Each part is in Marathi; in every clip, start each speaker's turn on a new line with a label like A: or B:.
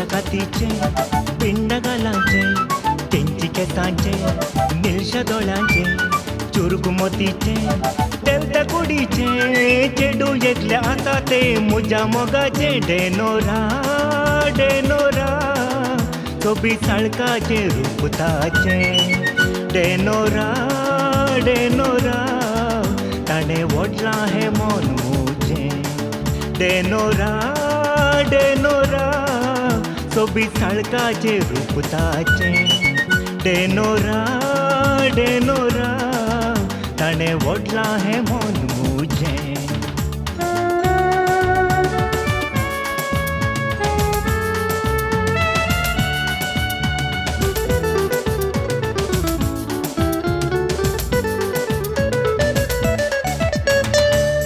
A: गोरच्या कातीचे पिंड घालांचे तेंची केसांचे निळशा दोळ्यांचे चुरक मोतीचे तेलत्या कुडीचे चेडू एकले आता ते मुजा मोगाचे डेनोरा डेनोरा सोबी साळकाचे रूप ताचे डेनोरा डेनोरा ताणे वडला हे मन मुजे डेनोरा डेनोरा सोबी साळकाचे रूप ताचे डेनोरा डेनोरा ताणे वडला हे मन मुजे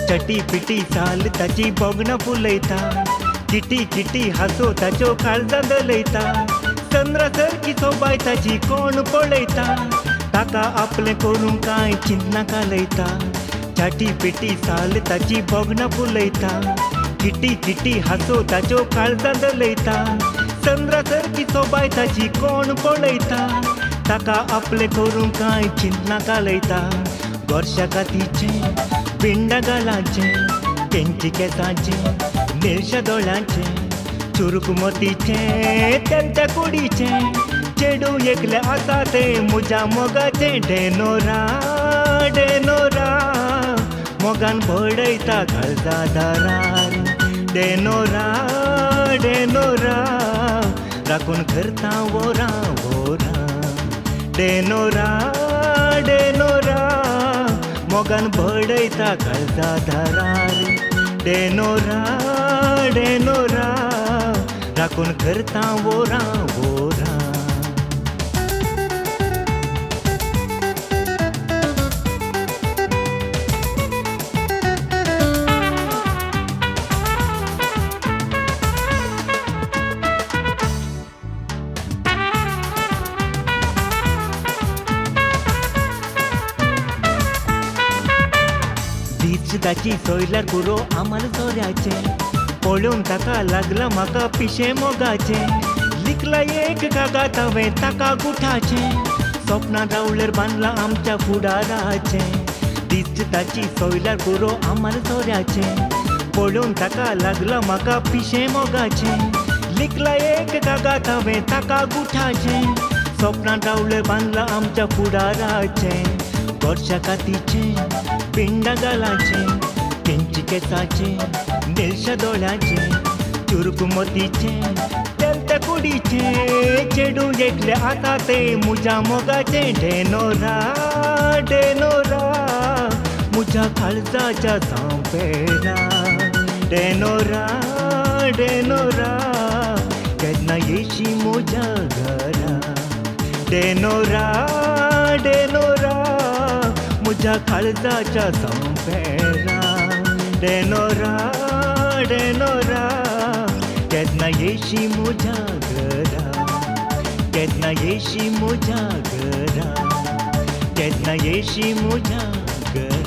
A: चटी पिटी चाल ताची बोगणं फुलयता किटी किटी हासो ताच्यो काळजां दलयता चंद्रा सारकी सोबाय ताची कोण पळयता ताका आपले करूंक कांय चिंतना कालयता चाटी पिटी चाल ताची बोगणं फुलयता किटी किटी हासो ताच्यो काळजां दलयता चंद्रा सारकी सोबाय ताची कोण पळयता ताका आपले करूंक कांय चिंतना कालयता गोरच्या कातीचे पिंड घालांचे तेंची केसांचे निळशा दोळ्यांचे चुरक मोतीचे तेलत्या कुडीचे चेडू एकले आसा ते मुजा मोगाचे डेनोरा डेनोरा मोगान भडयता काळजा दारार डेनोरा डेनोरा राखून करता वोरा वोरा डेनोरा डेनोरा मोगान भडयता काळजा दारार डेनोरा डेनोरा राखून करता वोरा वोरा ताची सोयल्यार कुरो आमाल सोऱ्याचे पळोवन ताका लागला म्हाका पिशे मोगाचे लिखला एक कागात हांवें ताका गुठाचे स्वप्नां रावल्यार बांदला आमच्या फुडाराचे दिसता ताची सोयल्यार कुरो आमाल सोऱ्याचे पळोवन ताका लागला म्हाका पिशे मोगाचे लिखला एक कागात हांवें ताका गुठाचे स्वप्नां रावल्यार बांदला आमच्या फुडाराचे गोरच्या कातीचे पिंड घालांचे तेंची केसांचे निळशा दोळ्यांचे चुरक मोतीचे तेलत्या कुडीचे चेडू एकले आसा ते मुजा मोगाचे डेनोरा डेनोरा मुजा काळजाच्या सांपेरा डेनोरा डेनोरा केन्ना येशी मुजा घरा डेनोरा डेनोरा मुजा काळजाच्या संपेरा डेनोरा डेनोरा केन्ना येशी मुजा घरा केन्ना येशी मुजा घरा केन्ना येशी मुजा घरा